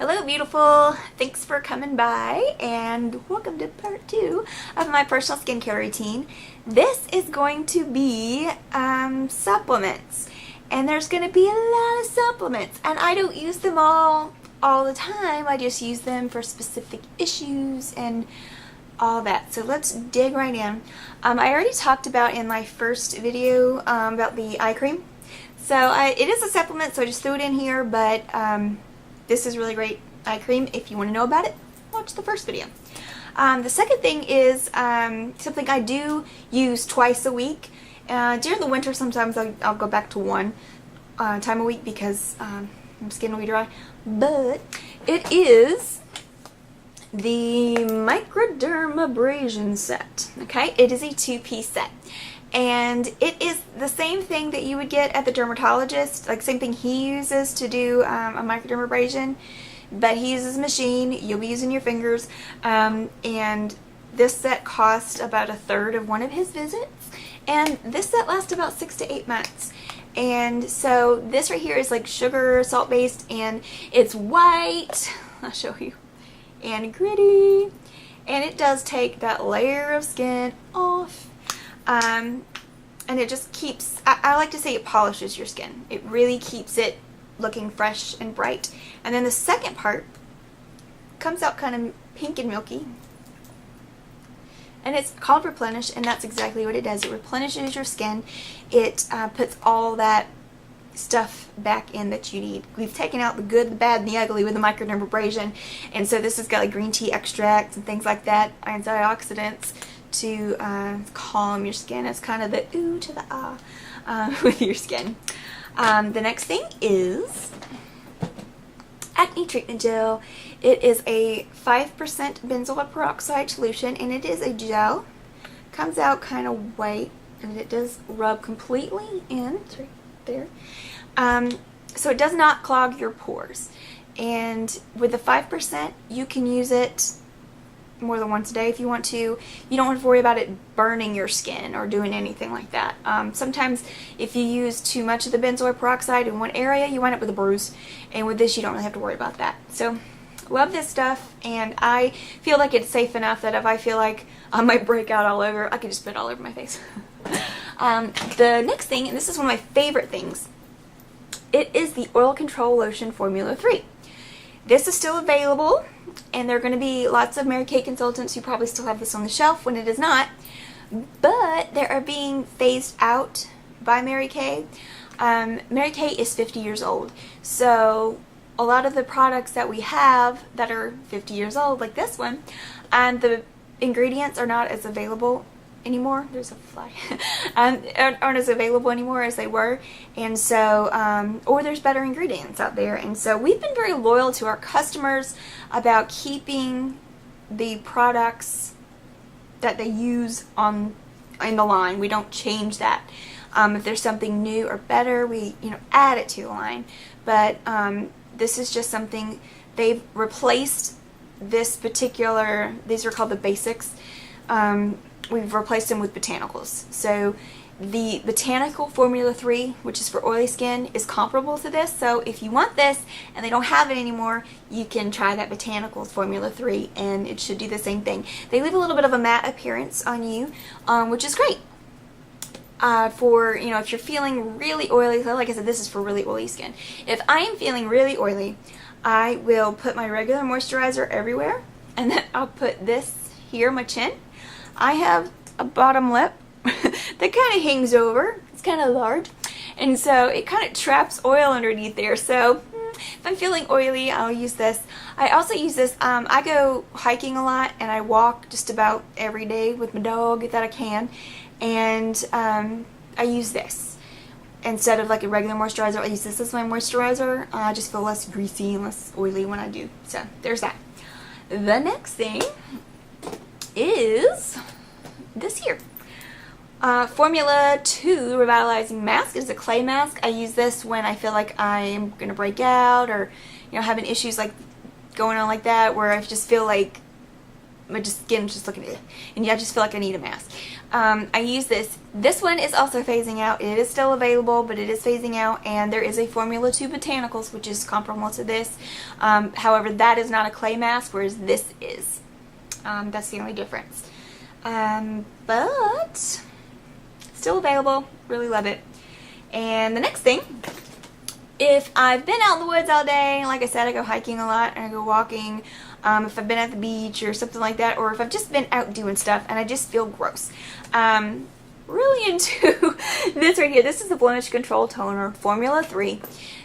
Hello beautiful, thanks for coming by and welcome to part 2 of my personal skincare routine. This is going to be supplements, and there's going to be a lot of supplements, and I don't use them all the time. I just use them for specific issues and all that. So let's dig right in. I already talked about in my first video about the eye cream. So it is a supplement, so I just threw it in here, but this is really great eye cream. If you want to know about it, watch the first video. The second thing is something I do use twice a week. During the winter, sometimes I'll go back to one time a week because my skin will be dry. But it is the Microdermabrasion set. Okay, it is a 2-piece set. And it is the same thing that you would get at the dermatologist, like same thing he uses to do a microdermabrasion, but he uses a machine, you'll be using your fingers, and this set cost about a third of one of his visits, and this set lasts about 6 to 8 months. And so this right here is like sugar, salt based, and it's white, I'll show you, and gritty, and it does take that layer of skin off. And it just keeps, I like to say it polishes your skin. It really keeps it looking fresh and bright. And then the second part comes out kind of pink and milky. And it's called Replenish, and that's exactly what it does. It replenishes your skin. It puts all that stuff back in that you need. We've taken out the good, the bad, and the ugly with the microdermabrasion. And so this has got like green tea extracts and things like that, antioxidants, to calm your skin. It's kind of the ooh to the ah with your skin. The next thing is Ance Treatment Gel. It is a 5% benzoyl peroxide solution, and it is a gel. Comes out kind of white, and it does rub completely in. It's right there. So it does not clog your pores. And with the 5%, you can use it more than once a day if you want to. You don't have to worry about it burning your skin or doing anything like that. Sometimes if you use too much of the benzoyl peroxide in one area, you wind up with a bruise, and with this you don't really have to worry about that. So love this stuff, and I feel like it's safe enough that if I feel like I might break out all over, I can just put it all over my face. The next thing, and this is one of my favorite things, it is the Oil Control Lotion Formula 3. This is still available, and there are going to be lots of Mary Kay consultants who probably still have this on the shelf when it is not, but they are being phased out by Mary Kay. Mary Kay is 50 years old, so a lot of the products that we have that are 50 years old, like this one, and the ingredients are not as available anymore. There's a fly. Aren't as available anymore as they were, and so or there's better ingredients out there, and so we've been very loyal to our customers about keeping the products that they use in the line. We don't change that. If there's something new or better, we add it to the line, but this is just something they've replaced. This particular, these are called the basics. We've replaced them with Botanicals. So the Botanical Formula 3, which is for oily skin, is comparable to this. So if you want this and they don't have it anymore, you can try that Botanicals Formula 3, and it should do the same thing. They leave a little bit of a matte appearance on you, which is great. For, if you're feeling really oily, so like I said, this is for really oily skin. If I am feeling really oily, I will put my regular moisturizer everywhere, and then I'll put this here, my chin. I have a bottom lip that kind of hangs over. It's kind of large, and so it kind of traps oil underneath there. So if I'm feeling oily, I'll use this. I also use this, I go hiking a lot, and I walk just about every day with my dog that I can, and I use this instead of like a regular moisturizer. I use this as my moisturizer. I just feel less greasy and less oily when I do. So there's that. The next thing is this here. Formula 2 Revitalizing Mask is a clay mask. I use this when I feel like I'm going to break out, or having issues like going on like that, where I just feel like my skin's just looking at it, and I just feel like I need a mask. I use this. This one is also phasing out. It is still available, but it is phasing out, and there is a Formula 2 Botanicals, which is comparable to this. However, that is not a clay mask, whereas this is. That's the only difference. But still available. Really love it. And the next thing, if I've been out in the woods all day, like I said, I go hiking a lot and I go walking, if I've been at the beach or something like that, or if I've just been out doing stuff and I just feel gross. Really into this right here. This is the Blemish Control Toner Formula 3.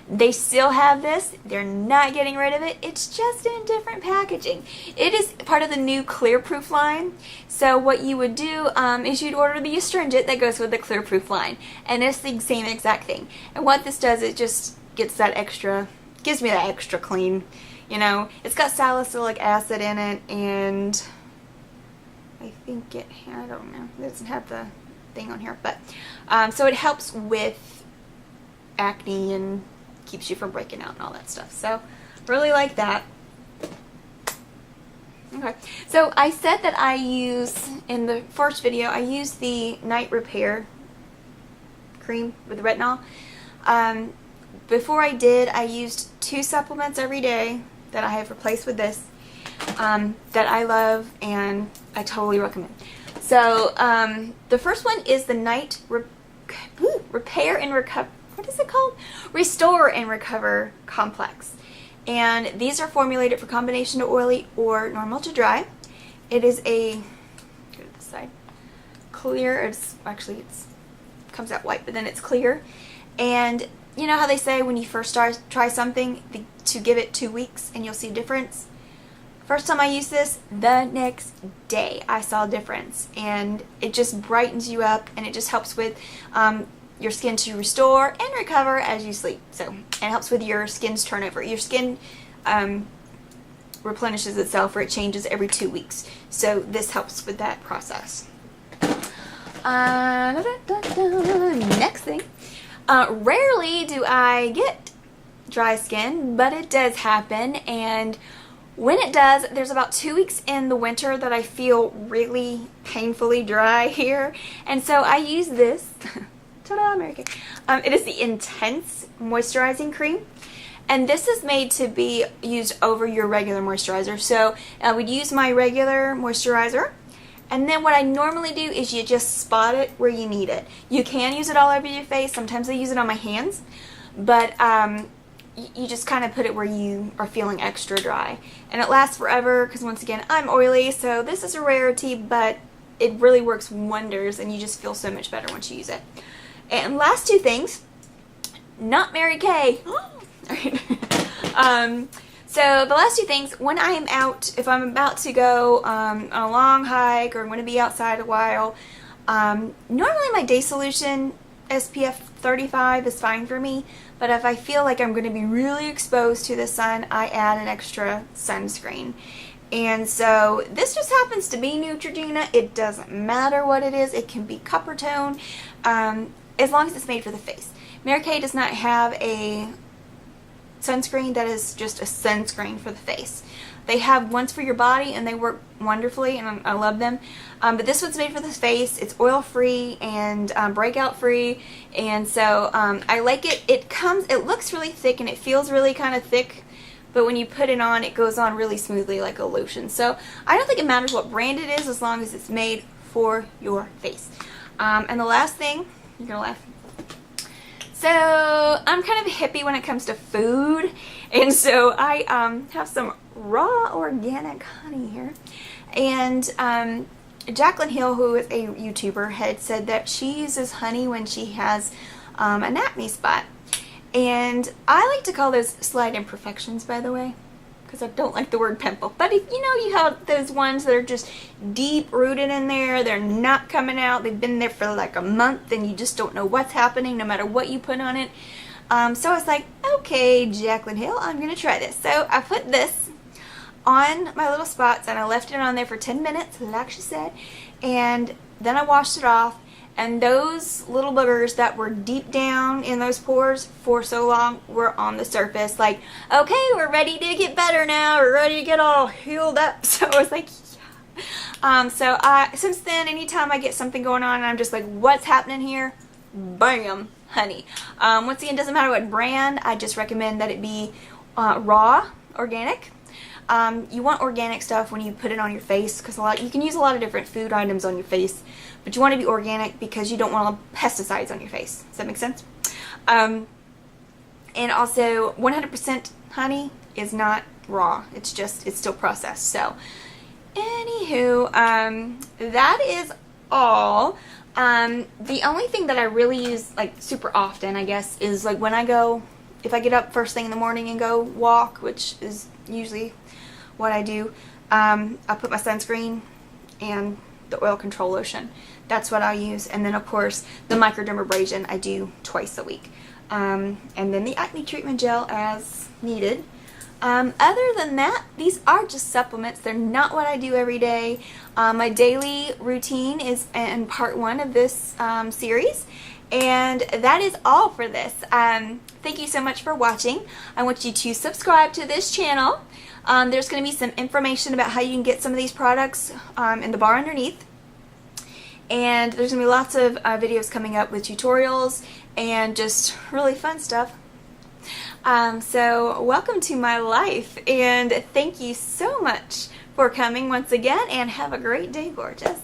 They still have this. They're not getting rid of it. It's just in different packaging. It is part of the new Clearproof line. So what you would do is you'd order the astringent that goes with the Clearproof line. And it's the same exact thing. And what this does, it just gets that extra, gives me that extra clean. You know, it's got salicylic acid in it, and I think it, I don't know, it doesn't have the thing on here, but so it helps with acne and keeps you from breaking out and all that stuff. So really like that. Okay, so I said that I use, in the first video, I use the night repair cream with retinol. Before I did, I used 2 supplements every day that I have replaced with this, that I love and I totally recommend. So the first one is the night repair and recover, what is it called? Restore and Recover Complex. And these are formulated for combination to oily or normal to dry. It is a, go to this side, clear, it's actually, it comes out white, but then it's clear. And you know how they say when you first try something to give it 2 weeks and you'll see a difference? First time I used this, the next day I saw a difference, and it just brightens you up, and it just helps with your skin to restore and recover as you sleep. So it helps with your skin's turnover. Your skin replenishes itself, or it changes every 2 weeks. So this helps with that process. Next thing, rarely do I get dry skin, but it does happen, and when it does, there's about 2 weeks in the winter that I feel really painfully dry here, and so I use this. Ta-da, American. It is the Intense Moisturizing Cream, and this is made to be used over your regular moisturizer. So I would use my regular moisturizer, and then what I normally do is you just spot it where you need it. You can use it all over your face. Sometimes I use it on my hands, but you just kind of put it where you are feeling extra dry. And it lasts forever because, once again, I'm oily, so this is a rarity, but it really works wonders, and you just feel so much better once you use it. And last 2 things, not Mary Kay. So the last 2 things, when I am out, if I'm about to go on a long hike or I'm going to be outside a while, normally my day solution SPF 35 is fine for me, but if I feel like I'm going to be really exposed to the sun, I add an extra sunscreen. And so this just happens to be Neutrogena. It doesn't matter what it is. It can be copper tone, as long as it's made for the face. Mary Kay does not have a sunscreen that is just a sunscreen for the face. They have ones for your body, and they work wonderfully, and I love them. But this one's made for the face. It's oil-free and breakout-free, and so I like it. It looks really thick, and it feels really kind of thick, but when you put it on, it goes on really smoothly like a lotion. So I don't think it matters what brand it is, as long as it's made for your face. And the last thing, you're gonna laugh. So I'm kind of a hippie when it comes to food, and so I have some raw organic honey here. And Jaclyn Hill, who is a YouTuber, had said that she uses honey when she has an acne spot. And I like to call those slight imperfections, by the way, because I don't like the word pimple. But if you know, you have those ones that are just deep rooted in there, they're not coming out, they've been there for like a month, and you just don't know what's happening no matter what you put on it. So I was like, okay, Jaclyn Hill, I'm going to try this. So I put this on my little spots, and I left it on there for 10 minutes, like she said, and then I washed it off, and those little boogers that were deep down in those pores for so long were on the surface, like, okay, we're ready to get better now, we're ready to get all healed up. So I was like, yeah. Since then, anytime I get something going on and I'm just like, what's happening here? Bam, honey. Once again, doesn't matter what brand, I just recommend that it be raw, organic. You want organic stuff when you put it on your face, because you can use a lot of different food items on your face, but you want to be organic because you don't want pesticides on your face. Does that make sense? And also 100% honey is not raw. It's still processed. So anywho, that is all. The only thing that I really use like super often, I guess, is like when if I get up first thing in the morning and go walk, which is usually what I do, I put my sunscreen and the oil control lotion. That's what I'll use. And then of course the microdermabrasion I do twice a week. And then the acne treatment gel as needed. Other than that, these are just supplements. They're not what I do every day. My daily routine is in part 1 of this series. And that is all for this. Thank you so much for watching. I want you to subscribe to this channel. There's going to be some information about how you can get some of these products in the bar underneath. And there's going to be lots of videos coming up with tutorials and just really fun stuff. So welcome to my life, and thank you so much for coming once again, and have a great day, gorgeous.